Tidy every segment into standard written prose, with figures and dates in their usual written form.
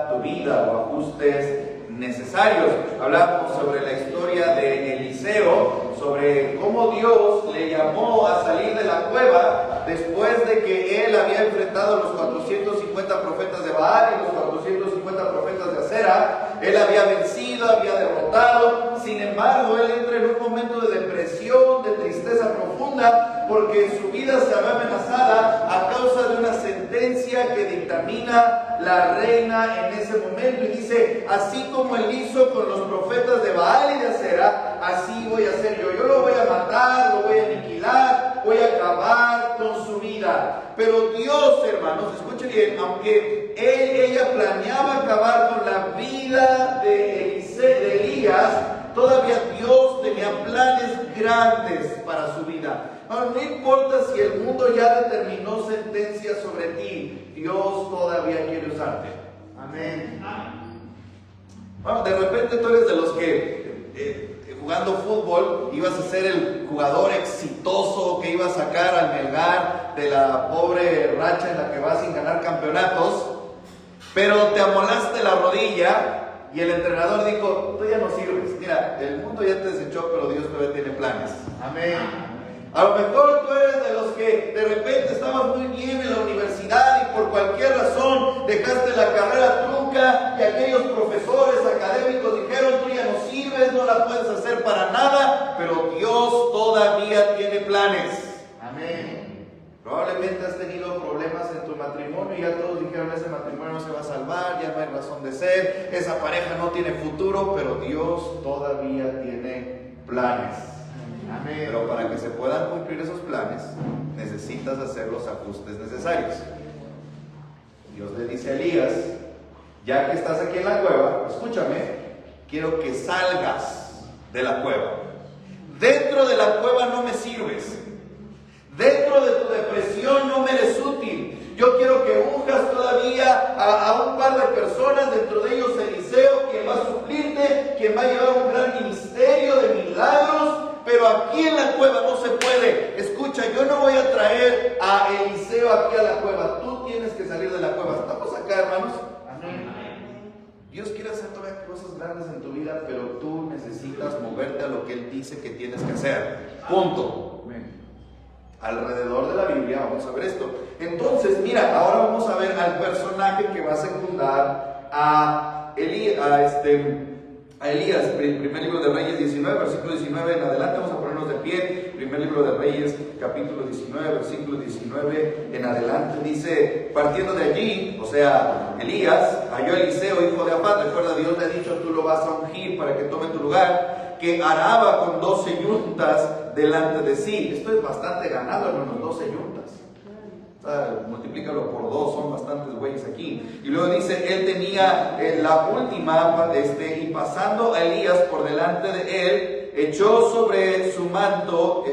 para tu vida o ajustes necesarios. Hablamos sobre la historia de Eliseo, sobre cómo Dios le llamó a salir de la cueva después de que él había enfrentado a los 450 profetas de Baal y los 450 profetas de Acera. Él había vencido, había derrotado. Sin embargo, él entra en un momento de depresión, de tristeza profunda, porque su vida se ve amenazada a causa de una sentencia que dictamina la reina en ese momento. Y dice: así como él hizo con los profetas de Baal y de Acera, así voy a hacer yo. Yo lo voy a matar, lo voy a aniquilar, voy a acabar con su vida. Pero Dios, hermanos, escuchen bien, aunque ella planeaba acabar con la vida de Elías, todavía Dios tenía planes grandes para su vida. Ahora, no importa si el mundo ya determinó sentencia sobre ti, Dios todavía quiere usarte. Amén. Bueno, de repente tú eres de los que jugando fútbol ibas a ser el jugador exitoso que iba a sacar al Melgar de la pobre racha en la que va sin ganar campeonatos, pero te amolaste la rodilla y el entrenador dijo: tú ya no sirves, mira, el mundo ya te desechó, pero Dios todavía tiene planes. Amén. A lo mejor tú eres de los que de repente estabas muy bien en la universidad y por cualquier razón dejaste la carrera trunca y aquellos profesores académicos dijeron: tú ya no sirves, no la puedes hacer para nada, pero Dios todavía tiene planes. Amén. Probablemente has tenido problemas en tu matrimonio y ya todos dijeron: ese matrimonio no se va a salvar, ya no hay razón de ser, esa pareja no tiene futuro, pero Dios todavía tiene planes. Amén. Pero para que se puedan cumplir esos planes, necesitas hacer los ajustes necesarios. Dios le dice a Elías: ya que estás aquí en la cueva, escúchame, quiero que salgas de la cueva. Dentro de la cueva no me sirves. Dentro de tu depresión no me eres útil. Yo quiero que unjas todavía a un par de personas, dentro de ellos Eliseo, quien va a suplirte, quien va a llevar un gran ministerio de milagros. Pero aquí en la cueva no se puede. Escucha, yo no voy a traer a Eliseo aquí a la cueva. Tú tienes que salir de la cueva. ¿Estamos acá, hermanos? Amén. Dios quiere hacer todavía cosas grandes en tu vida, pero tú necesitas moverte a lo que Él dice que tienes que hacer. Punto. Amén. Alrededor de la Biblia vamos a ver esto. Entonces, mira, ahora vamos a ver al personaje que va a secundar a Elías, primer libro de Reyes 19, versículo 19 en adelante. Vamos a ponernos de pie. Primer libro de Reyes, capítulo 19, versículo 19 en adelante. Dice: partiendo de allí, o sea, Elías halló a Eliseo, hijo de Afat. Recuerda, Dios le ha dicho: tú lo vas a ungir para que tome tu lugar, que araba con 12 yuntas delante de sí. Esto es bastante ganado, hermanos, 12 yuntas. Multiplícalo por 2, son bastantes güeyes aquí. Y luego dice: él tenía la última, y pasando a Elías por delante de él, echó sobre su manto,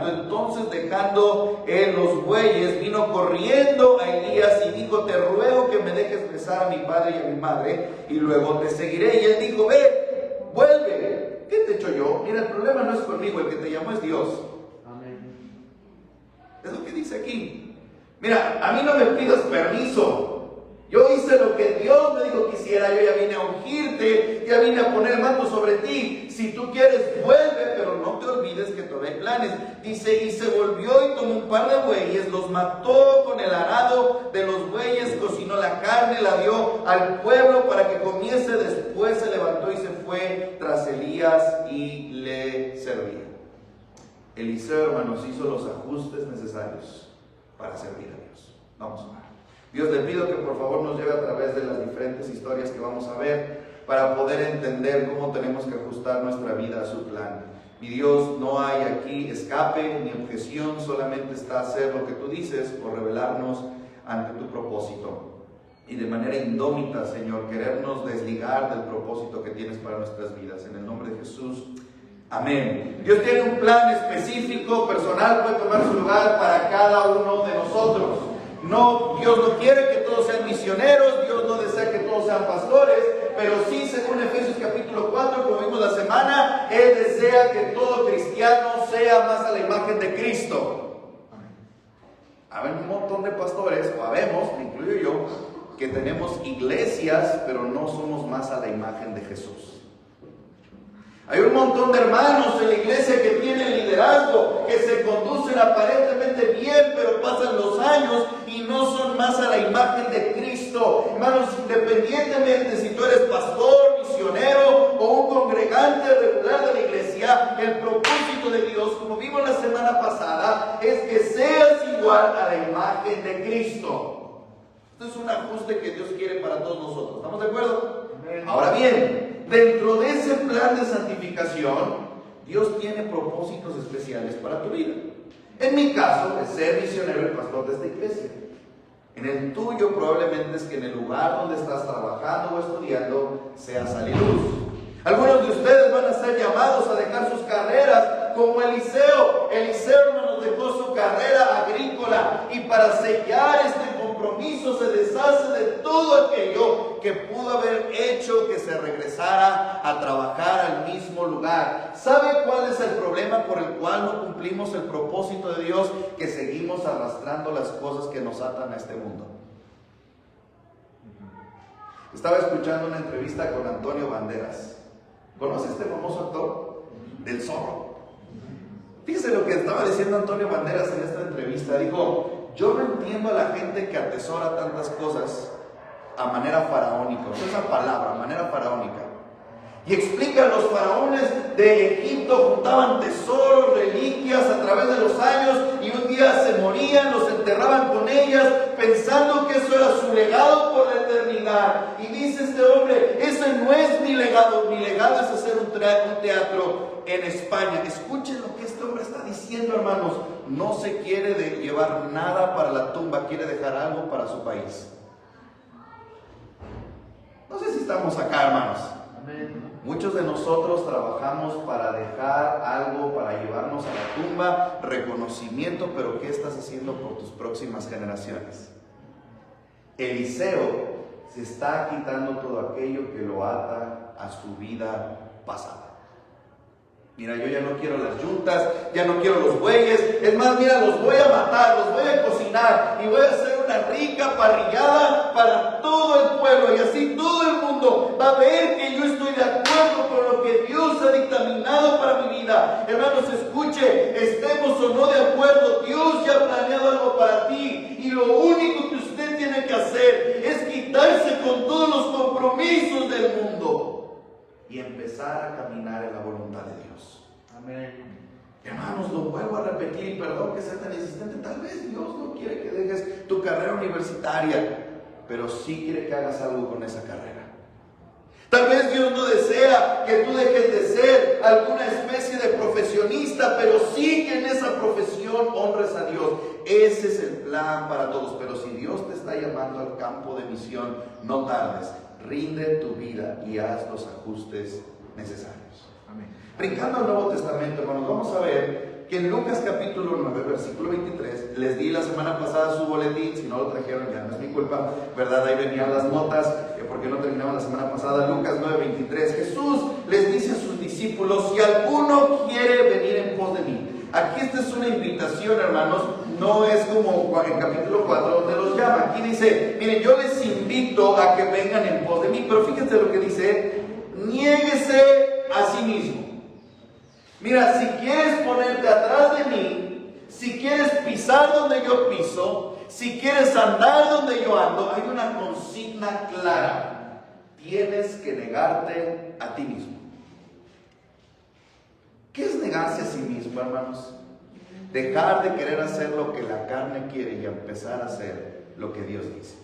entonces dejando él los bueyes, vino corriendo a Elías y dijo: te ruego que me dejes besar a mi padre y a mi madre, y luego te seguiré. Y él dijo: ve, vuelve. ¿Qué te he hecho yo? Mira, el problema no es conmigo, el que te llamó es Dios. Amén. Es lo que dice aquí. Mira, a mí no me pidas permiso. Yo hice lo que Dios me dijo que hiciera. Yo ya vine a ungirte, ya vine a poner el manto sobre ti. Si tú quieres, vuelve, pero no te olvides que todavía hay planes. Dice: y se volvió y tomó un par de bueyes, los mató con el arado de los bueyes, cocinó la carne, la dio al pueblo para que comiese. Después se levantó y se fue tras Elías y le servía. Eliseo, hermanos, hizo los ajustes necesarios para servir a Dios. Vamos a orar. Dios, le pido que por favor nos lleve a través de las diferentes historias que vamos a ver para poder entender cómo tenemos que ajustar nuestra vida a su plan. Mi Dios, no hay aquí escape ni objeción, solamente está hacer lo que tú dices o revelarnos ante tu propósito. Y de manera indómita, Señor, querernos desligar del propósito que tienes para nuestras vidas. En el nombre de Jesús. Amén. Dios tiene un plan específico, personal, puede tomar su lugar para cada uno de nosotros. No, Dios no quiere que todos sean misioneros, Dios no desea que todos sean pastores, pero sí, según Efesios capítulo 4, como vimos la semana, Él desea que todo cristiano sea más a la imagen de Cristo. Amén. Hay un montón de pastores, o habemos, me incluyo yo, que tenemos iglesias, pero no somos más a la imagen de Jesús. Hay un montón de hermanos en la iglesia que tienen liderazgo, que se conducen aparentemente bien, pero pasan los años y no son más a la imagen de Cristo. Hermanos, independientemente si tú eres pastor, misionero o un congregante regular de la iglesia, el propósito de Dios, como vimos la semana pasada, es que seas igual a la imagen de Cristo. Esto es un ajuste que Dios quiere para todos nosotros. ¿Estamos de acuerdo? Ahora bien, dentro de ese plan de santificación, Dios tiene propósitos especiales para tu vida. En mi caso, es ser misionero y pastor de esta iglesia. En el tuyo probablemente es que en el lugar donde estás trabajando o estudiando sea sal y luz. Algunos de ustedes van a ser llamados a dejar sus carreras como Eliseo. Eliseo, hermanos, dejó su carrera agrícola y para sellar este compromiso se deshace de todo aquello que pudo haber hecho que se regresara a trabajar al mismo lugar. ¿Sabe cuál es el problema por el cual no cumplimos el propósito de Dios? Que seguimos arrastrando las cosas que nos atan a este mundo. Estaba escuchando una entrevista con Antonio Banderas. ¿Conoce este famoso actor? Del Zorro. Fíjese lo que estaba diciendo Antonio Banderas en esta entrevista. Dijo: yo no entiendo a la gente que atesora tantas cosas a manera faraónica. Usa esa palabra, a manera faraónica. Y explica, los faraones de Egipto juntaban tesoros, reliquias a través de los años y un día se morían, los enterraban con ellas, pensando que eso era su legado por la eternidad. Y dice este hombre: ese no es mi legado es hacer un teatro en España. Escuchen lo que este hombre está diciendo, hermanos. No se quiere llevar nada para la tumba, quiere dejar algo para su país. No sé si estamos acá, hermanos. Muchos de nosotros trabajamos para dejar algo, para llevarnos a la tumba, reconocimiento, pero ¿qué estás haciendo por tus próximas generaciones? Eliseo se está quitando todo aquello que lo ata a su vida pasada. Mira, yo ya no quiero las yuntas, ya no quiero los bueyes, es más, mira, los voy a matar, los voy a cocinar y voy a hacer una rica parrillada para todo el pueblo, y así todo el mundo va a ver que yo estoy de acuerdo con lo que Dios ha dictaminado para mi vida. Hermanos, escuche, estemos o no de acuerdo, Dios ya ha planeado algo para ti, y lo único que usted tiene que hacer es quitarse con todos los compromisos del mundo y empezar a caminar en la voluntad de Dios. Amén. Hermanos, lo vuelvo a repetir, y perdón que sea tan insistente. Tal vez Dios no quiere que dejes tu carrera universitaria, pero sí quiere que hagas algo con esa carrera. Tal vez Dios no desea que tú dejes de ser alguna especie de profesionista, pero sí que en esa profesión honres a Dios. Ese es el plan para todos. Pero si Dios te está llamando al campo de misión, no tardes. Rinde tu vida y haz los ajustes necesarios. Amén. Brincando al Nuevo Testamento, hermanos, vamos a ver que en Lucas capítulo 9, versículo 23, les di la semana pasada su boletín. Si no lo trajeron, ya no es mi culpa, ¿verdad? Ahí venían las notas, porque no terminamos la semana pasada. Lucas 9, 23, Jesús les dice a sus discípulos: si alguno quiere venir en pos de mí. Aquí esta es una invitación, hermanos, no es como en capítulo 4 donde los llama. Aquí dice: miren, yo les invito a que vengan en pos de mí, pero fíjense lo que dice: niéguese a sí mismo. Mira, si quieres ponerte atrás de mí, si quieres pisar donde yo piso, si quieres andar donde yo ando, hay una consigna clara: tienes que negarte a ti mismo. ¿Qué es negarse a sí mismo, hermanos? Dejar de querer hacer lo que la carne quiere y empezar a hacer lo que Dios dice.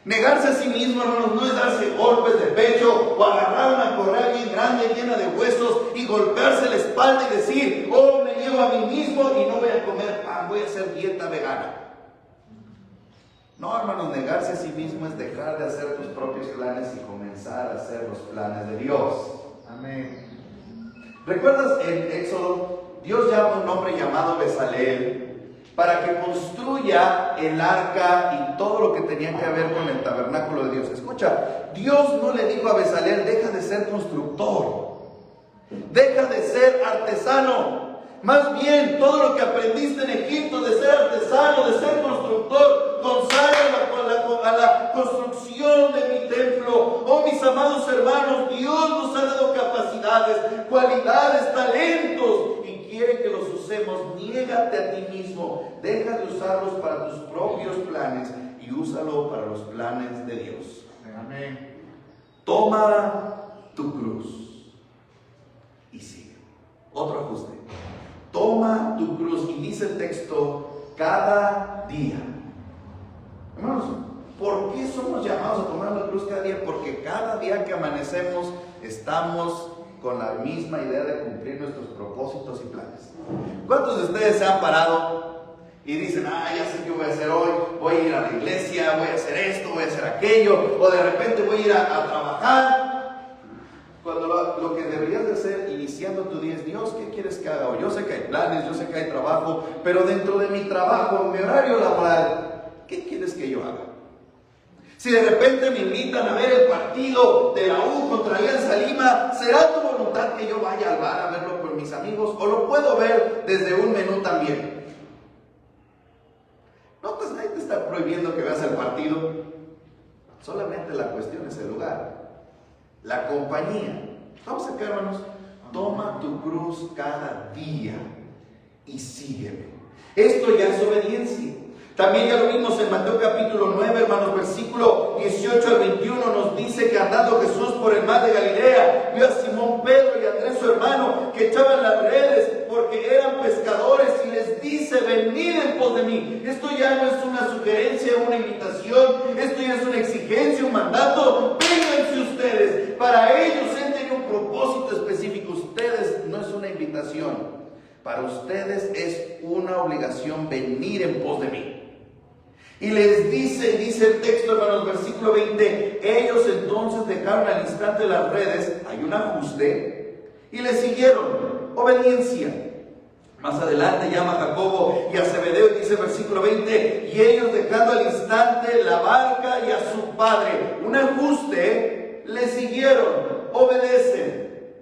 Negarse a sí mismo, hermanos, no es darse golpes de pecho o agarrar una correa bien grande, llena de huesos, y golpearse la espalda y decir: oh, me niego a mí mismo y no voy a comer pan, voy a hacer dieta vegana. No, hermanos, negarse a sí mismo es dejar de hacer tus propios planes y comenzar a hacer los planes de Dios. Amén. ¿Recuerdas en Éxodo? Dios llama a un hombre llamado Bezaleel para que construya el arca y todo lo que tenía que ver con el tabernáculo de Dios. Escucha, Dios no le dijo a Bezaleel: deja de ser constructor, deja de ser artesano. Más bien, todo lo que aprendiste en Egipto de ser artesano, de ser constructor, consagra a la construcción de mi templo. Oh, mis amados hermanos, Dios nos ha dado capacidades, cualidades, talentos, y quiere que los usemos. Niégate a ti mismo, deja de usarlos para tus propios planes y úsalo para los planes de Dios. Amén. Toma tu cruz y sigue. Otro ajuste. Toma tu cruz, y dice el texto, cada día. Hermanos, ¿por qué somos llamados a tomar la cruz cada día? Porque cada día que amanecemos estamos con la misma idea de cumplir nuestros propósitos y planes. ¿Cuántos de ustedes se han parado y dicen, ya sé qué voy a hacer hoy? Voy a ir a la iglesia, voy a hacer esto, voy a hacer aquello, o de repente voy a ir a trabajar. Cuando lo que deberías de hacer iniciando tu día es, Dios, ¿qué quieres que haga hoy? Yo sé que hay planes, yo sé que hay trabajo, pero dentro de mi trabajo, en mi horario laboral, ¿qué quieres que yo haga? Si de repente me invitan a ver el partido de la U contra Alianza Lima, ¿será tu voluntad que yo vaya al bar a verlo con mis amigos? ¿O lo puedo ver desde un menú también? No, pues nadie te está prohibiendo que veas el partido. Solamente la cuestión es el lugar. La compañía. Vamos acá, hermanos. Toma tu cruz cada día y sígueme. Esto ya es obediencia. También ya lo vimos en Mateo capítulo 9, hermanos, versículo 18 al 21, nos dice que andando Jesús por el mar de Galilea, vio a Simón Pedro y a Andrés su hermano, que echaban las redes porque eran pescadores, y les dice, venid en pos de mí. Esto ya no es una sugerencia, una invitación, esto ya es una exigencia, un mandato. Vénganse ustedes. Para ellos él tenía un propósito específico. Ustedes no es una invitación, para ustedes es una obligación venir en pos de mí. Y les dice el texto, hermanos, versículo 20, ellos entonces dejaron al instante las redes, hay un ajuste, y le siguieron. Obediencia. Más adelante llama a Jacobo y a Zebedeo y dice versículo 20, y ellos dejando al instante la barca y a su padre, un ajuste, le siguieron, obedecen.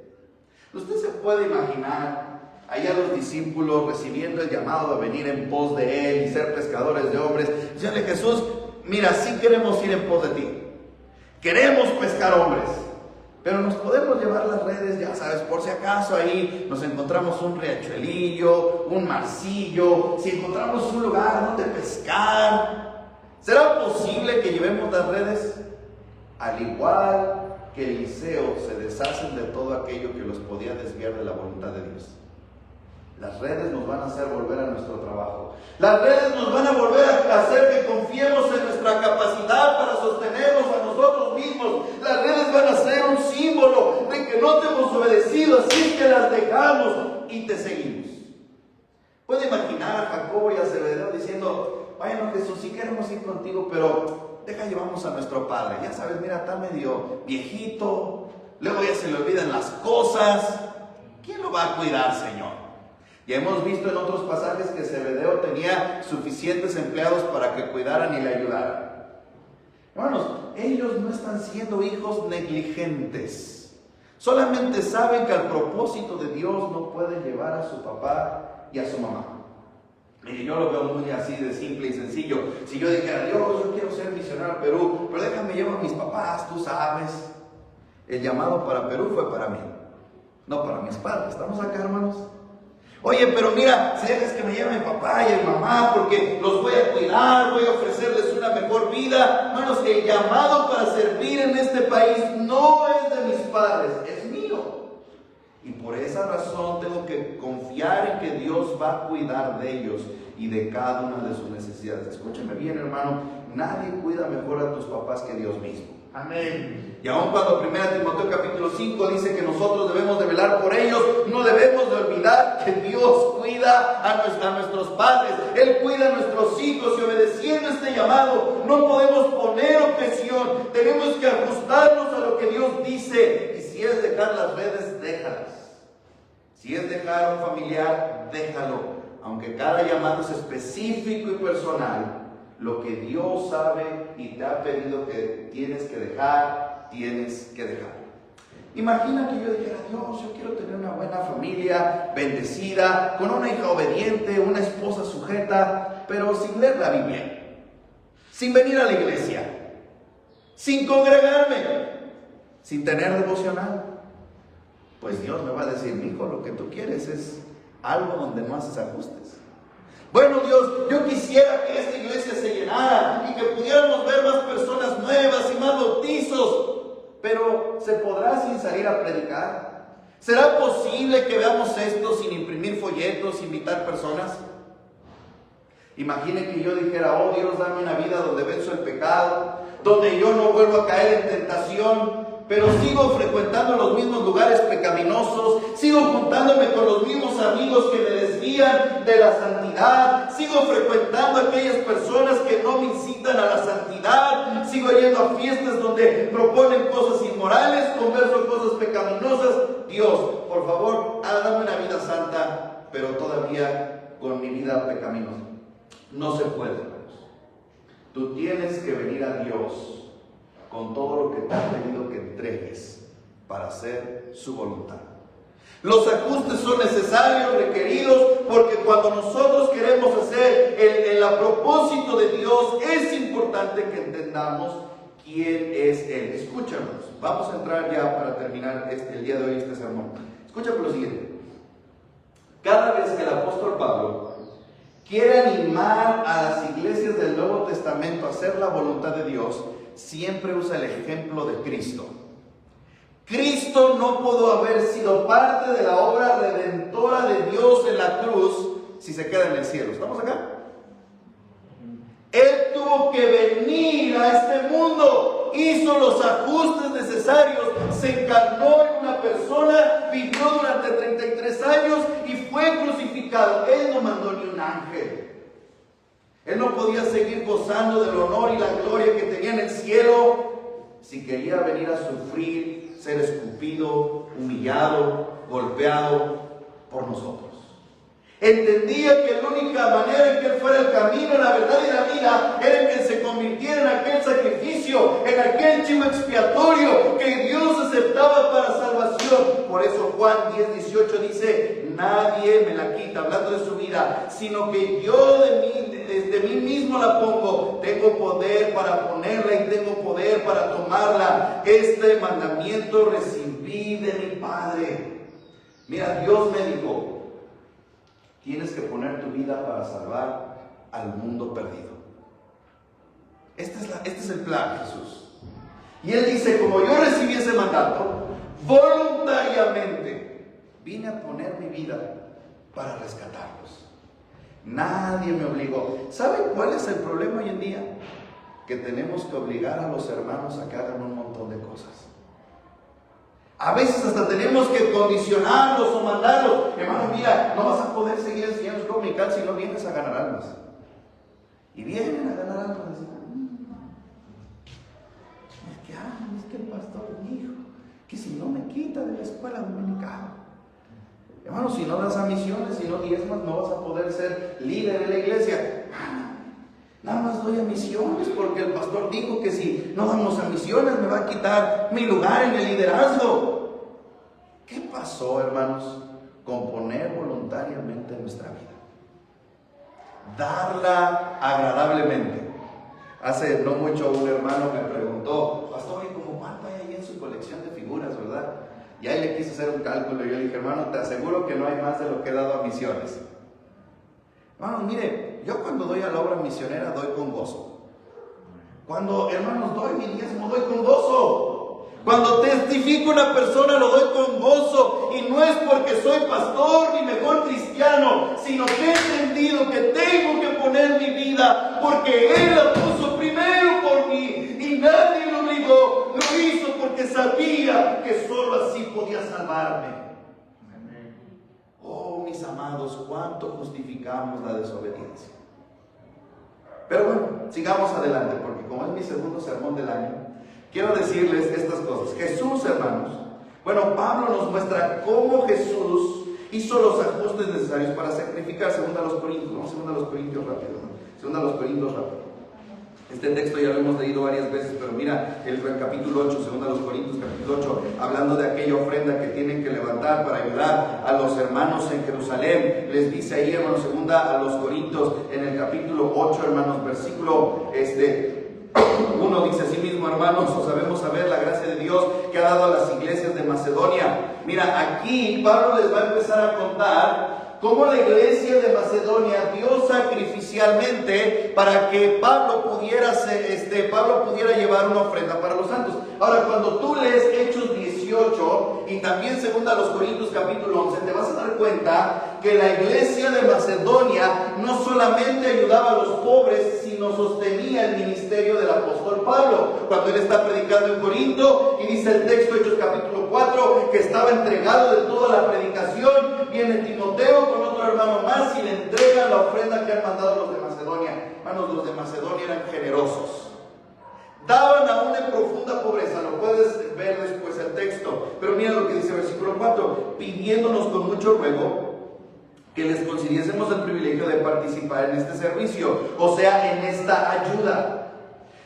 Usted se puede imaginar allá los discípulos recibiendo el llamado a venir en pos de él y ser pescadores de hombres. Diciéndole, Jesús, mira, sí queremos ir en pos de ti. Queremos pescar hombres. Pero nos podemos llevar las redes, ya sabes, por si acaso ahí nos encontramos un riachuelillo, un marcillo, si encontramos un lugar donde pescar. ¿Será posible que llevemos las redes? Al igual que Eliseo, se deshacen de todo aquello que los podía desviar de la voluntad de Dios. Las redes nos van a hacer volver a nuestro trabajo. Las redes nos van a volver a hacer que confiemos en nuestra capacidad para sostenernos a nosotros mismos. Las redes van a ser un símbolo de que no te hemos obedecido, así que las dejamos y te seguimos. Puede imaginar a Jacobo y a Zebedeo diciendo, bueno, Jesús, sí queremos ir contigo, pero deja llevamos a nuestro padre. Ya sabes, mira, está medio viejito, luego ya se le olvidan las cosas. ¿Quién lo va a cuidar, Señor? Ya hemos visto en otros pasajes que Zebedeo tenía suficientes empleados para que cuidaran y le ayudaran. Hermanos, ellos no están siendo hijos negligentes. Solamente saben que al propósito de Dios no pueden llevar a su papá y a su mamá. Mire, yo lo veo muy así de simple y sencillo. Si yo dijera, Dios, yo quiero ser misionero a Perú, pero déjame llevar a mis papás, tú sabes. El llamado para Perú fue para mí, no para mis padres. ¿Estamos acá, hermanos? Oye, pero mira, si dejas que me lleve mi papá y mi mamá, porque los voy a cuidar, voy a ofrecerles una mejor vida. Hermanos, el llamado para servir en este país no es de mis padres, es mío. Y por esa razón tengo que confiar en que Dios va a cuidar de ellos y de cada una de sus necesidades. Escúchame bien, hermano, nadie cuida mejor a tus papás que Dios mismo. Amén. Y aun cuando 1 Timoteo capítulo 5 dice que nosotros debemos de velar por ellos, no debemos de olvidar que Dios cuida a nuestros padres. Él cuida a nuestros hijos, y obedeciendo este llamado no podemos poner objeción. Tenemos que ajustarnos a lo que Dios dice. Y si es dejar las redes, déjalas. Si es dejar a un familiar, déjalo. Aunque cada llamado es específico y personal, lo que Dios sabe y te ha pedido que tienes que dejar, tienes que dejar. Imagina que yo dijera, Dios, yo quiero tener una buena familia, bendecida, con una hija obediente, una esposa sujeta, pero sin leer la Biblia. sin venir a la iglesia, sin congregarme, sin tener devocional, pues Dios me va a decir: mi hijo, lo que tú quieres es algo donde no haces ajustes. Bueno, Dios, yo quisiera que esta iglesia se llenara y que pudiéramos ver más personas nuevas y más bautizos, pero ¿se podrá sin salir a predicar? ¿Será posible que veamos esto sin imprimir folletos, invitar personas? Imagine que yo dijera: oh Dios, dame una vida donde venzo el pecado, donde yo no vuelvo a caer en tentación, pero sigo frecuentando los mismos lugares pecaminosos, sigo juntándome con los mismos amigos que me desvían de la santidad, sigo frecuentando a aquellas personas que no me incitan a la santidad, sigo yendo a fiestas donde proponen cosas inmorales, converso cosas pecaminosas. Dios, por favor, dame una vida santa, pero todavía con mi vida pecaminosa. No se puede, hermanos. Tú tienes que venir a Dios con todo lo que te ha pedido que entregues para hacer su voluntad. Los ajustes son necesarios, requeridos, porque cuando nosotros queremos hacer el propósito de Dios, es importante que entendamos quién es Él. Escúchanos, vamos a entrar ya para terminar el día de hoy este sermón. Escúchame lo siguiente: cada vez que el apóstol Pablo quiere animar a las iglesias del Nuevo Testamento a hacer la voluntad de Dios, siempre usa el ejemplo de Cristo. Cristo no pudo haber sido parte de la obra redentora de Dios en la cruz si se queda en el cielo. ¿Estamos acá? Él tuvo que venir a este mundo, hizo los ajustes necesarios, se encarnó en una persona, vivió durante 33 años y fue crucificado. Él no mandó ni un ángel. Él no podía seguir gozando del honor y la gloria que tenía en el cielo si quería venir a sufrir, ser escupido, humillado, golpeado por nosotros. Entendía que la única manera en que Él fuera el camino, la verdad y la vida era en que se convirtiera en aquel sacrificio, en aquel chivo expiatorio que Dios aceptaba para salvación. Por eso Juan 10:18 dice: nadie me la quita, hablando de su vida, sino que yo desde mí mismo la pongo. Tengo poder para ponerla y tengo poder para tomarla. Este mandamiento recibí de mi Padre. Mira, Dios me dijo: tienes que poner tu vida para salvar al mundo perdido. Este es el plan, Jesús. Y Él dice: como yo recibí ese mandato, voluntariamente vine a poner mi vida para rescatarlos. Nadie me obligó. ¿Saben cuál es el problema hoy en día? Que tenemos que obligar a los hermanos a que hagan un montón de cosas. A veces hasta tenemos que condicionarlos o mandarlos. Hermano, mira, no vas a poder seguir enseñando escuela dominical si no vienes a ganar almas. Y vienen a ganar almas. Es que el pastor dijo que si no me quita de la escuela dominical. Hermano, si no das a misiones, si no diezmas, no vas a poder ser líder de la iglesia. Nada más doy a misiones porque el pastor dijo que si no damos a misiones me va a quitar mi lugar en el liderazgo. ¿Qué pasó, hermanos, con poner voluntariamente nuestra vida? Darla agradablemente. Hace no mucho un hermano me preguntó: pastor, ¿y cómo cuánto hay ahí en su colección de figuras, verdad? Y ahí le quise hacer un cálculo y yo le dije: hermano, te aseguro que no hay más de lo que he dado a misiones. Hermanos, mire, yo cuando doy a la obra misionera doy con gozo. Cuando, hermanos, doy mi diezmo, doy con gozo. Cuando testifico a una persona, lo doy con gozo. Y no es porque soy pastor ni mejor cristiano, sino que he entendido que tengo que poner mi vida porque Él la puso primero por mí. Y nadie lo obligó, lo hizo porque sabía que solo así podía salvarme. Oh, mis amados, cuánto justificamos la desobediencia. Pero bueno, sigamos adelante, porque como es mi segundo sermón del año, quiero decirles estas cosas. Jesús, hermanos, bueno, Pablo nos muestra cómo Jesús hizo los ajustes necesarios para sacrificar. Segunda a los Corintios rápido. Este texto ya lo hemos leído varias veces, pero mira el capítulo 8, 2 Corintios capítulo 8, hablando de aquella ofrenda que tienen que levantar para ayudar a los hermanos en Jerusalén. Les dice ahí, hermanos, 2 Corintios en el capítulo 8, hermanos, versículo 1 dice: así mismo, hermanos, os sabemos saber la gracia de Dios que ha dado a las iglesias de Macedonia. Mira, aquí Pablo les va a empezar a contar cómo la iglesia de Macedonia dio sacrificialmente para que Pablo pudiera llevar una ofrenda para los santos. Ahora, cuando tú lees Hechos 18 y también 2 Corintios capítulo 11, te vas a dar cuenta que la iglesia de Macedonia no solamente ayudaba a los pobres, sino sostenía el ministerio del apóstol Pablo. Cuando él está predicando en Corinto, y dice el texto, Hechos capítulo 4, que estaba entregado de toda la predicación, viene Timoteo con otro hermano más y le entregan la ofrenda que han mandado los de Macedonia. Hermanos, los de Macedonia eran generosos. Daban aún en profunda pobreza, lo puedes ver después el texto. Pero mira lo que dice el versículo 4: pidiéndonos con mucho ruego que les concediésemos el privilegio de participar en este servicio, o sea, en esta ayuda.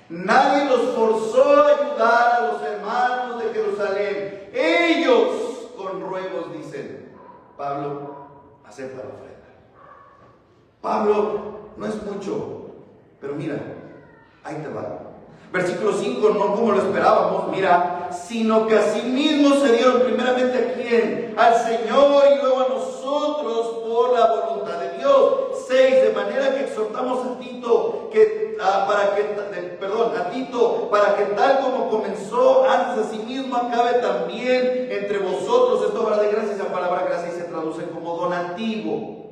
Nadie los forzó a ayudar a los hermanos de Jerusalén. Ellos con ruegos dicen: Pablo, acepta la ofrenda. Pablo, no es mucho, pero mira, ahí te va. Versículo 5, no como lo esperábamos, mira, sino que asimismo se dieron primeramente ¿a quién? Al Señor y luego a nosotros por la voluntad de Dios. 6, de manera que exhortamos a Tito para que tal como comenzó antes asimismo acabe también entre vosotros. Esta obra de gracia, esa palabra gracia se traduce como donativo.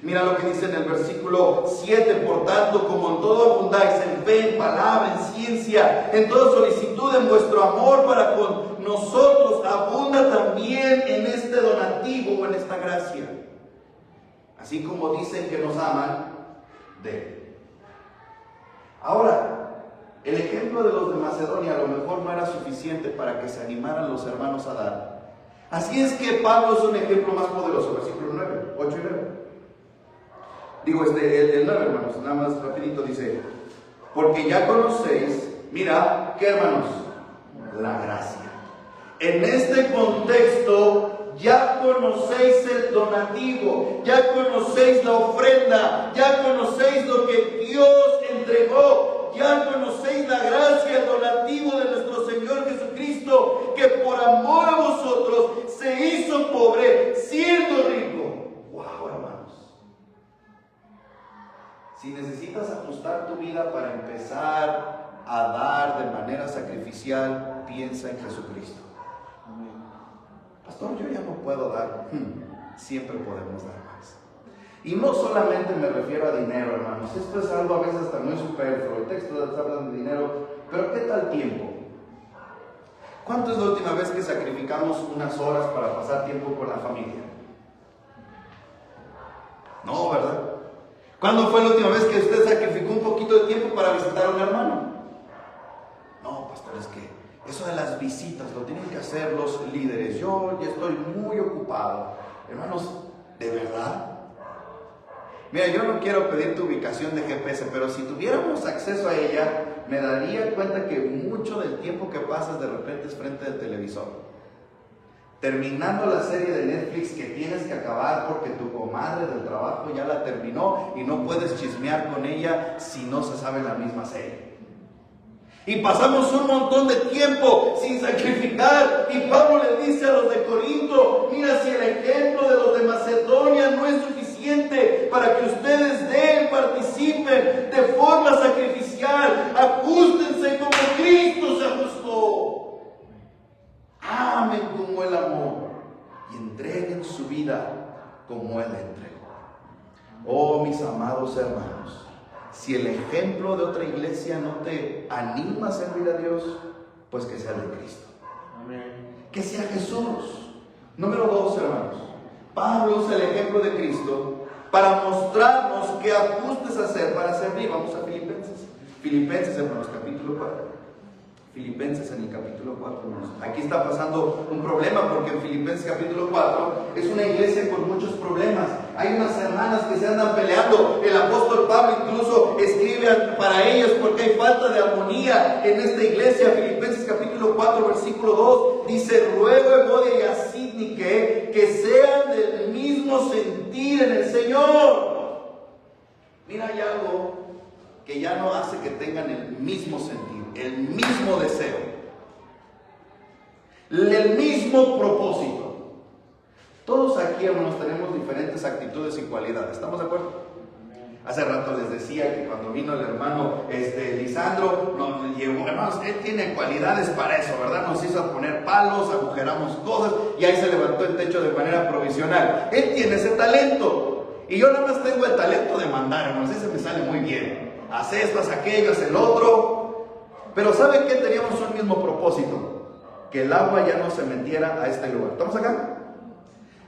Mira lo que dice en el versículo 7: por tanto, como en todo abundáis en fe, en palabra, en ciencia, en toda solicitud, en vuestro amor para con nosotros, abunda también en este donativo o en esta gracia. Así como dicen que nos aman, den. Ahora, el ejemplo de los de Macedonia a lo mejor no era suficiente para que se animaran los hermanos a dar. Así es que Pablo es un ejemplo más poderoso. Versículo 9, 8 y 9. Digo, el 9, hermanos, nada más rapidito dice: porque ya conocéis, mira, ¿qué, hermanos? La gracia. En este contexto, ya conocéis el donativo, ya conocéis la ofrenda, ya conocéis lo que Dios entregó, ya conocéis la gracia, el donativo de nuestro Señor Jesucristo, que por amor a vosotros se hizo pobre, siendo rico. ¡Wow, hermanos! Si necesitas ajustar tu vida para empezar a dar de manera sacrificial, piensa en Jesucristo. Pastor, yo ya no puedo dar. Siempre podemos dar más. Y no solamente me refiero a dinero, hermanos. Esto es algo a veces hasta muy superfluo. El texto está hablando de dinero, pero ¿qué tal tiempo? ¿Cuánto es la última vez que sacrificamos unas horas para pasar tiempo con la familia? No, ¿verdad? ¿Cuándo fue la última vez que usted sacrificó un poquito de tiempo para visitar a un hermano? No, pastor, es que eso de las visitas lo tienen que hacer los líderes. Yo ya estoy muy ocupado. Hermanos, ¿de verdad? Mira, yo no quiero pedir tu ubicación de GPS, pero si tuviéramos acceso a ella, me daría cuenta que mucho del tiempo que pasas de repente es frente al televisor. Terminando la serie de Netflix que tienes que acabar porque tu comadre del trabajo ya la terminó y no puedes chismear con ella si no se sabe la misma serie. Y pasamos un montón de tiempo sin sacrificar. Y Pablo le dice a los de Corinto: mira, si el ejemplo de los de Macedonia no es suficiente para que ustedes den, participen de forma sacrificial, ajustense como Cristo se ajustó. Amen como Él amó y entreguen su vida como Él entregó. Oh, mis amados hermanos, si el ejemplo de otra iglesia no te anima a servir a Dios, pues que sea de Cristo. Amén. Que sea Jesús. Número 2, hermanos. Pablo usa el ejemplo de Cristo para mostrarnos qué ajustes hacer para servir. Vamos a Filipenses. Filipenses, hermanos, capítulo 4. Filipenses en el capítulo 4, hermanos. Aquí está pasando un problema porque en Filipenses capítulo 4 es una iglesia con muchos problemas. Hay unas hermanas que se andan peleando. El apóstol Pablo incluso escribe para ellas porque hay falta de armonía en esta iglesia. Filipenses capítulo 4 versículo 2 dice: ruego a Evodia y a Síntique que sean del mismo sentir en el Señor. Mira, hay algo que ya no hace que tengan el mismo sentir, el mismo deseo, el mismo propósito. Todos aquí, hermanos, tenemos diferentes actitudes y cualidades. ¿Estamos de acuerdo? Hace rato les decía que cuando vino el hermano Lisandro, nos llevó, hermanos, él tiene cualidades para eso, ¿verdad? Nos hizo poner palos, agujeramos cosas y ahí se levantó el techo de manera provisional. Él tiene ese talento y yo nada más tengo el talento de mandar, hermanos, ese me sale muy bien. Haz esto, haz aquello, haz el otro. Pero ¿saben qué? Teníamos un mismo propósito: que el agua ya no se metiera a este lugar. ¿Estamos acá?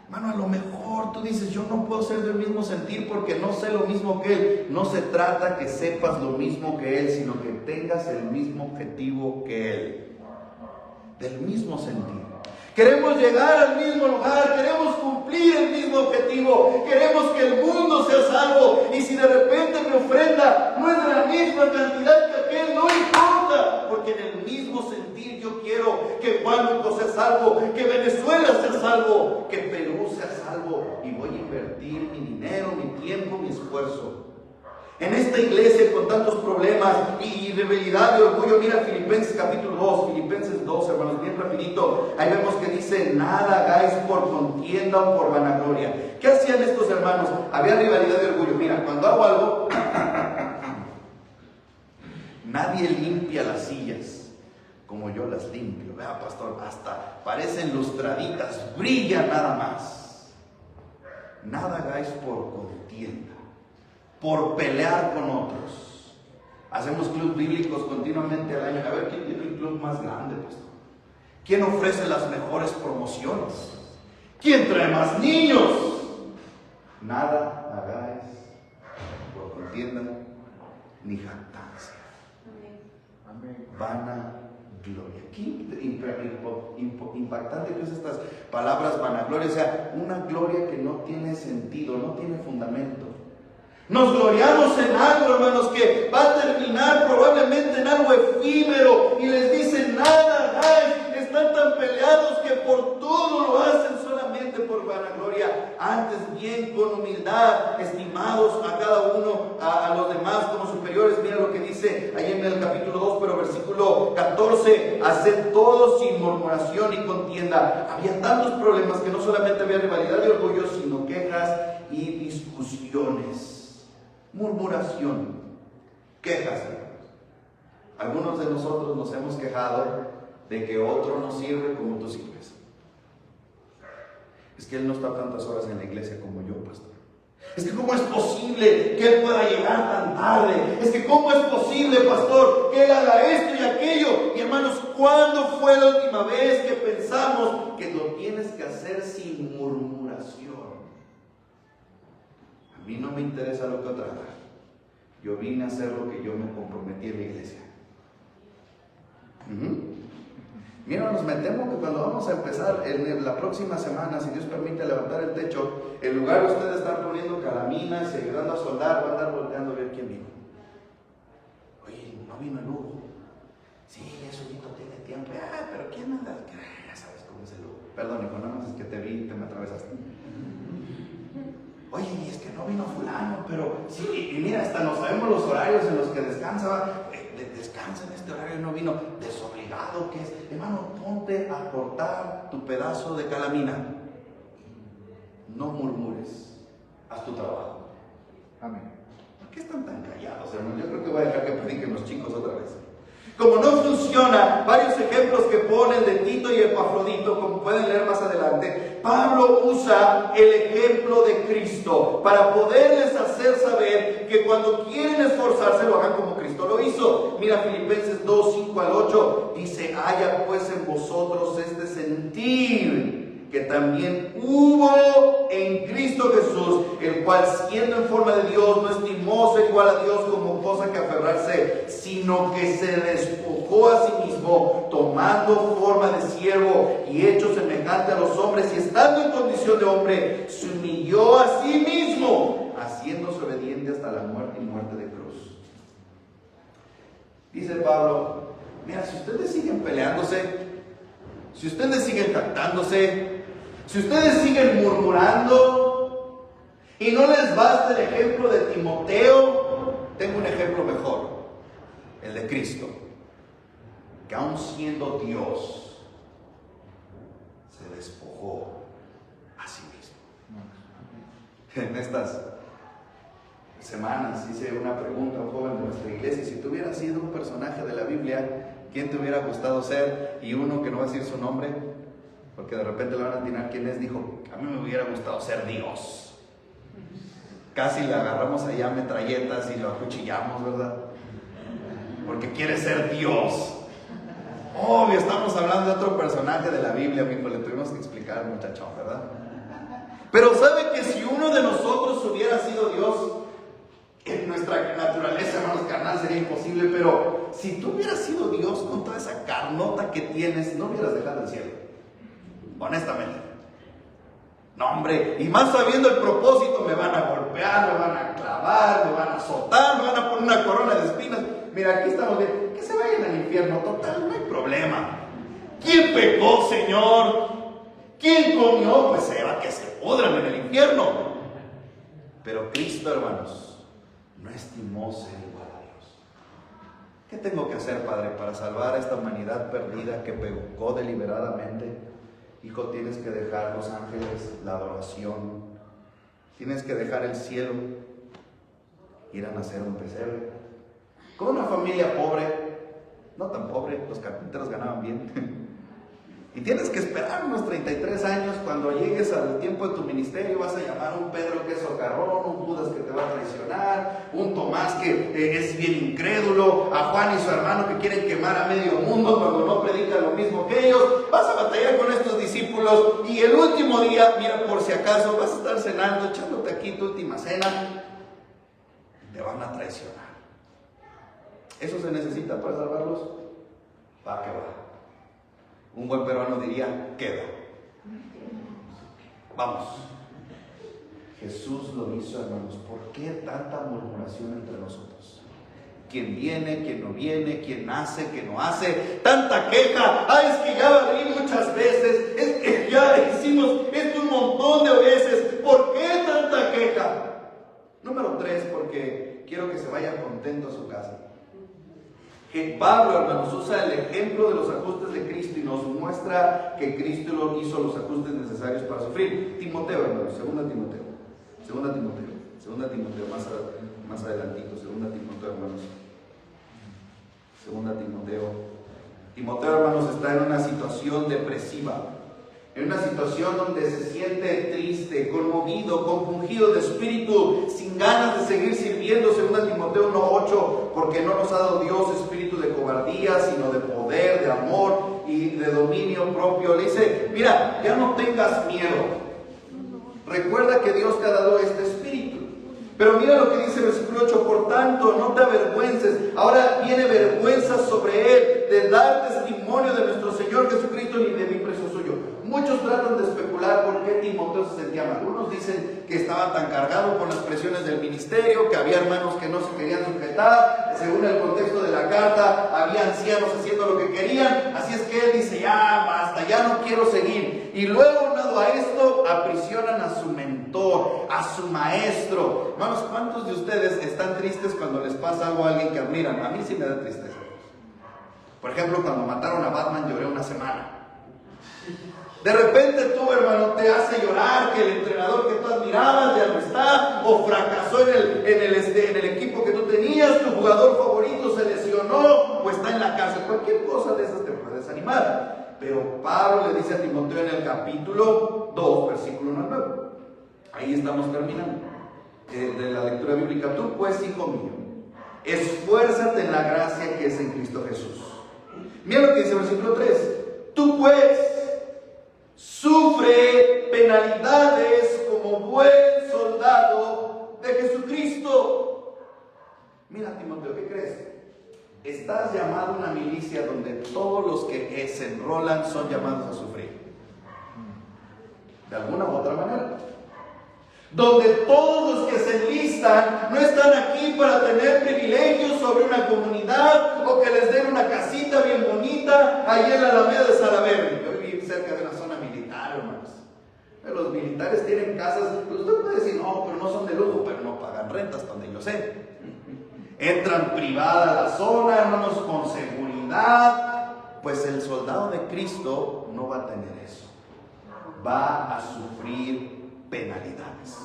Hermano, a lo mejor tú dices: yo no puedo ser del mismo sentir porque no sé lo mismo que él. No se trata que sepas lo mismo que él, sino que tengas el mismo objetivo que él. Del mismo sentir. Queremos llegar al mismo lugar, queremos cumplir el mismo objetivo, queremos que el mundo sea salvo. Y si de repente mi ofrenda no es de la misma cantidad que aquel, no importa, porque en el mismo sentir yo quiero que Huánuco sea salvo, que Venezuela sea salvo, que Perú sea salvo, y voy a invertir mi dinero, mi tiempo, mi esfuerzo. En esta iglesia con tantos problemas y debilidad y orgullo, mira Filipenses capítulo 2, Filipenses 2, hermanos, bien rapidito. Ahí vemos que dice: nada hagáis por contienda o por vanagloria. ¿Qué hacían estos hermanos? Había rivalidad de orgullo. Mira, cuando hago algo, nadie limpia las sillas como yo las limpio. Vea, pastor, hasta parecen lustraditas, brillan nada más. Nada hagáis por contienda, por pelear con otros. Hacemos clubes bíblicos continuamente al año. A ver, ¿quién tiene el club más grande, pastor? ¿Quién ofrece las mejores promociones? ¿Quién trae más niños? Nada hagáis por contienda ni jactancia. Amén. Vana gloria. Qué impactante que es estas palabras vanagloria. O sea, una gloria que no tiene sentido, no tiene fundamento. Nos gloriamos en algo, hermanos, que va a terminar probablemente en algo efímero. Y les dicen: nada hagáis. Están tan peleados que por todo lo hacen solamente por vanagloria. Antes bien con humildad, estimados a cada uno, a los demás como superiores. Mira lo que dice ahí en el capítulo 2, pero versículo 14: haced todo sin murmuración y contienda. Había tantos problemas que no solamente había rivalidad y orgullo, sino quejas y discusiones. Murmuración, quejas. Algunos de nosotros nos hemos quejado de que otro no sirve como tú sirves. Es que él no está tantas horas en la iglesia como yo, pastor. Es que ¿cómo es posible que él pueda llegar tan tarde? Es que ¿cómo es posible, pastor, que él haga esto y aquello? Y hermanos, ¿cuándo fue la última vez que pensamos que lo tienes que hacer sin murmuración? A mí no me interesa lo que otra haga. Yo vine a hacer lo que yo me comprometí en la iglesia. Mira, nos metemos que cuando vamos a empezar en la próxima semana, si Dios permite levantar el techo, en lugar de ustedes estar poniendo calaminas y ayudando a soldar, va a andar volteando a ver quién vino. Oye, no vino el Hugo. Sí, eso tiene tiempo. Pero ¿quién anda? Ya sabes cómo es el Hugo. Perdón, hijo, nada más es que te vi y te me atravesaste. Oye, y es que no vino fulano, pero sí, y mira, hasta no sabemos los horarios en los que descansa. Descansa en este horario y no vino. Desobligado que es. Hermano, ponte a cortar tu pedazo de calamina. No murmures. Haz tu trabajo. Amén. ¿Por qué están tan callados, hermano? Yo creo que voy a dejar que prediquen los chicos otra vez. Como no funciona, varios ejemplos que ponen de Tito y Epafrodito, como pueden leer más adelante, Pablo usa el ejemplo de Cristo para poderles hacer saber que cuando quieren esforzarse lo hagan como Cristo lo hizo. Mira Filipenses 2, 5 al 8, dice: haya pues en vosotros este sentir que también hubo en Cristo Jesús, el cual siendo en forma de Dios no estimó ser igual a Dios como cosa que aferrarse, sino que se despojó a sí mismo, tomando forma de siervo y hecho semejante a los hombres, y estando en condición de hombre, se humilló a sí mismo, haciéndose obediente hasta la muerte y muerte de cruz. Dice Pablo, mira, si ustedes siguen peleándose, si ustedes siguen jactándose, si ustedes siguen murmurando y no les basta el ejemplo de Timoteo, tengo un ejemplo mejor, el de Cristo, que aun siendo Dios, se despojó a sí mismo. En estas semanas hice una pregunta a un joven de nuestra iglesia: si tú hubieras sido un personaje de la Biblia, ¿quién te hubiera gustado ser? Y uno que no va a decir su nombre, porque de repente le van a atinar quién es, dijo: a mí me hubiera gustado ser Dios. Casi le agarramos allá metralletas y lo acuchillamos, ¿verdad? Porque quiere ser Dios. Obvio, estamos hablando de otro personaje de la Biblia, mijo, le tuvimos que explicar al muchachón, ¿verdad? Pero sabe que si uno de nosotros hubiera sido Dios, en nuestra naturaleza, hermanos, carnal, sería imposible, pero si tú hubieras sido Dios con toda esa carnota que tienes, no hubieras dejado el cielo. Honestamente. No, hombre, y más sabiendo el propósito, me van a golpear, me van a clavar, me van a azotar, me van a poner una corona de espinas. Mira, aquí estamos bien, que se vayan al infierno, total, no hay problema. ¿Quién pecó, Señor? ¿Quién comió? Pues se va, que se pudran en el infierno. Pero Cristo, hermanos, no estimó ser igual a Dios. ¿Qué tengo que hacer, Padre, para salvar a esta humanidad perdida que pecó deliberadamente? Hijo, tienes que dejar los ángeles, la adoración, tienes que dejar el cielo, ir a nacer un pesebre. Con una familia pobre, no tan pobre, los carpinteros ganaban bien. Y tienes que esperar unos 33 años. Cuando llegues al tiempo de tu ministerio, vas a llamar a un Pedro que es socarrón, un Judas que te va a traicionar, un Tomás que es bien incrédulo, a Juan y su hermano que quieren quemar a medio mundo cuando no predican lo mismo que ellos. Vas a batallar con estos discípulos y el último día, mira, por si acaso, vas a estar cenando, echándote aquí tu última cena, te van a traicionar. ¿Eso se necesita para salvarlos? Va que va. Un buen peruano diría, queda. Vamos. Jesús lo hizo, hermanos. ¿Por qué tanta murmuración entre nosotros? ¿Quién viene, quién no viene, quién hace, quién no hace? Tanta queja. Ay, es que ya va a venir muchas veces. Es que ya hicimos esto un montón de veces. ¿Por qué tanta queja? Número 3, porque quiero que se vayan contentos a su casa. Que Pablo, hermanos, usa el ejemplo de los ajustes de Cristo y nos muestra que Cristo hizo los ajustes necesarios para sufrir. Timoteo, hermanos, 2 Timoteo, más adelantito, 2 Timoteo, hermanos. 2 Timoteo. Timoteo, hermanos, está en una situación depresiva, en una situación donde se siente triste, conmovido, compungido de espíritu, sin ganas de seguir sirviendo. 2 Timoteo 1:8, porque no nos ha dado Dios espíritu de cobardía, sino de poder, de amor y de dominio propio. Le dice, mira, ya no tengas miedo. Recuerda que Dios te ha dado este espíritu. Pero mira lo que dice el versículo 8, por tanto, no te avergüences. Ahora viene vergüenza sobre él de dar testimonio de nuestro Señor Jesucristo ni de mi precio suyo. Muchos tratan de especular por qué Timoteo se sentía mal. Algunos dicen que estaba tan cargado con las presiones del ministerio, que había hermanos que no se querían sujetar. Según el contexto de la carta, había ancianos haciendo lo que querían. Así es que él dice, ya basta, ya no quiero seguir. Y luego, dado a esto, aprisionan a su mentor, a su maestro. Hermanos, ¿cuántos de ustedes están tristes cuando les pasa algo a alguien que admiran? A mí sí me da tristeza. Por ejemplo, cuando mataron a Batman, lloré una semana. De repente tú, hermano, te hace llorar que el entrenador que tú admirabas ya no está, o fracasó en el equipo que tú tenías, tu jugador favorito se lesionó, o está en la cárcel. Cualquier cosa de esas te puede desanimar. Pero Pablo le dice a Timoteo en el capítulo 2, versículo 1 al 9. Ahí estamos terminando de la lectura bíblica. Tú pues, hijo mío, esfuérzate en la gracia que es en Cristo Jesús. Mira lo que dice el versículo 3. Tú pues, sufre penalidades como buen soldado de Jesucristo. Mira, Timoteo, ¿qué crees? Estás llamado a una milicia donde todos los que se enrolan son llamados a sufrir. De alguna u otra manera. Donde todos los que se enlistan no están aquí para tener privilegios sobre una comunidad o que les den una casita bien bonita allí en la Alameda de Salaberry. Yo viví cerca de una zona militar, hermanos. Los militares tienen casas, pues usted puede decir, no, pero no son de lujo, pero no pagan rentas, donde yo sé. Entran privada a la zona, hermanos, con seguridad. Pues el soldado de Cristo no va a tener eso. Va a sufrir penalidades.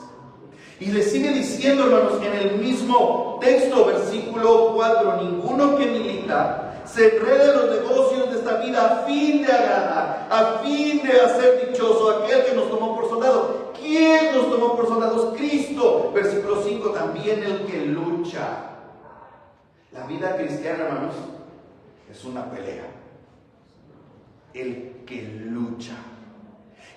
Y le sigue diciendo, hermanos, en el mismo texto, versículo 4, ninguno que milita se enrede en los negocios de esta vida a fin de agradar, a fin de hacer dichoso aquel que nos tomó por soldado. ¿Quién nos tomó por soldados? Cristo. Versículo 5, también el que lucha. La vida cristiana, hermanos, es una pelea. El que lucha,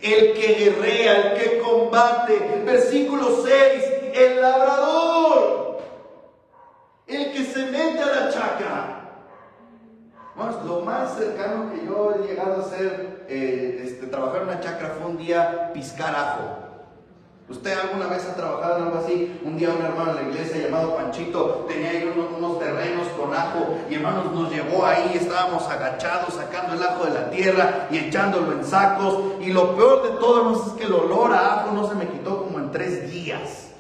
el que guerrea, el que combate. Versículo 6, el labrador, el que se mete a la chacra. Bueno, lo más cercano que yo he llegado a hacer, trabajar en una chacra, fue un día piscar ajo. ¿Usted alguna vez ha trabajado en algo así? Un día un hermano en la iglesia llamado Panchito tenía ahí unos terrenos con ajo y hermanos nos llevó ahí, estábamos agachados sacando el ajo de la tierra y echándolo en sacos, y lo peor de todo, hermanos, es que el olor a ajo no se me quitó como en 3 días.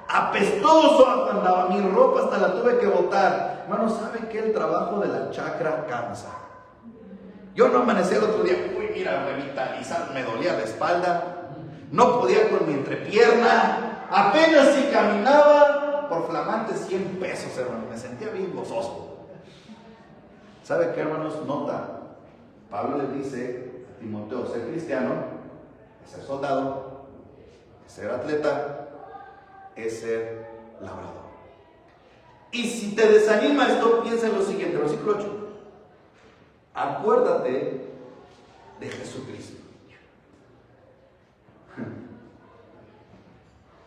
Apestoso ajo andaba, mi ropa hasta la tuve que botar. Hermanos, ¿saben qué? El trabajo de la chacra cansa. Yo no amanecí el otro día, uy, mira, revitalizar, me dolía la espalda. No podía con mi entrepierna, apenas si caminaba, por flamantes 100 pesos, hermano, me sentía bien gozoso. ¿Sabe qué, hermanos? Nota, Pablo les dice a Timoteo, ser cristiano es ser soldado, es ser atleta, es ser labrador. Y si te desanima esto, piensa en lo siguiente, versículo 8. Acuérdate de Jesucristo.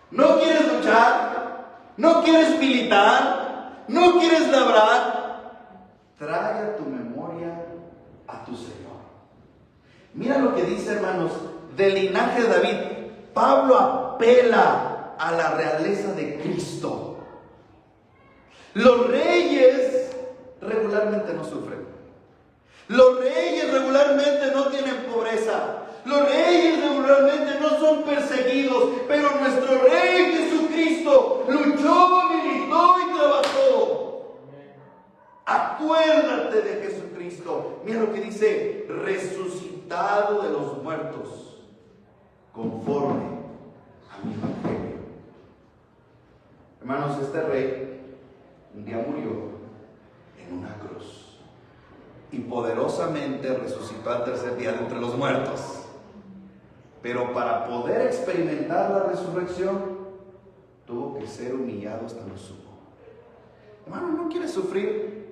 ¿No quieres luchar? ¿No quieres militar? ¿No quieres labrar? Trae a tu memoria a tu Señor. Mira lo que dice, hermanos, del linaje de David. Pablo apela a la realeza de Cristo. Los reyes regularmente no sufren. Los reyes regularmente no tienen pobreza. Los reyes regularmente no son perseguidos, pero nuestro Rey Jesucristo luchó, militó y trabajó. Acuérdate de Jesucristo. Mira lo que dice, resucitado de los muertos, conforme a mi evangelio. Hermanos, este rey un día murió en una cruz y poderosamente resucitó al tercer día de entre los muertos. Pero para poder experimentar la resurrección, tuvo que ser humillado hasta lo sumo. Hermano, ¿no quieres sufrir?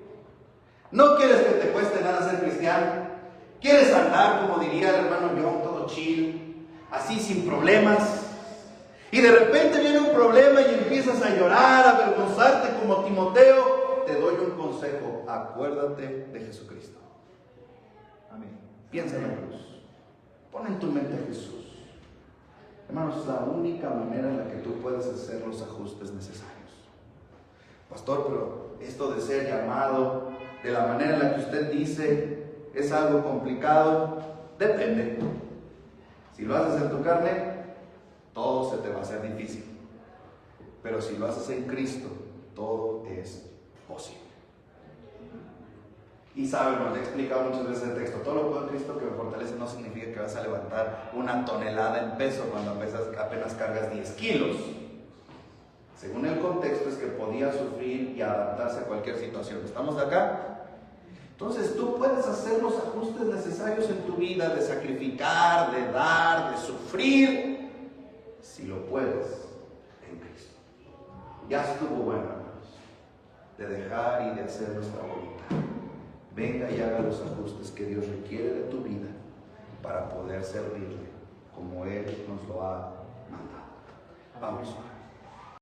¿No quieres que te cueste nada ser cristiano? ¿Quieres andar, como diría el hermano John, todo chill, así sin problemas? Y de repente viene un problema y empiezas a llorar, a avergonzarte como Timoteo. Te doy un consejo, acuérdate de Jesucristo. Amén. Piensa en la cruz. Pon en tu mente a Jesús. Hermanos, es la única manera en la que tú puedes hacer los ajustes necesarios. Pastor, pero esto de ser llamado de la manera en la que usted dice es algo complicado. Depende. Si lo haces en tu carne, todo se te va a hacer difícil. Pero si lo haces en Cristo, todo es posible. Y saben, nos he explicado muchas veces el texto, todo lo puedo en Cristo que me fortalece no significa que vas a levantar 1 tonelada en peso cuando apenas cargas 10 kilos. Según el contexto es que podía sufrir y adaptarse a cualquier situación. ¿Estamos de acá? Entonces tú puedes hacer los ajustes necesarios en tu vida, de sacrificar, de dar, de sufrir, si lo puedes en Cristo. Ya estuvo bueno, hermanos, de dejar y de hacer nuestra voluntad. Venga y haga los ajustes que Dios requiere de tu vida para poder servirle como Él nos lo ha mandado. Vamos a orar.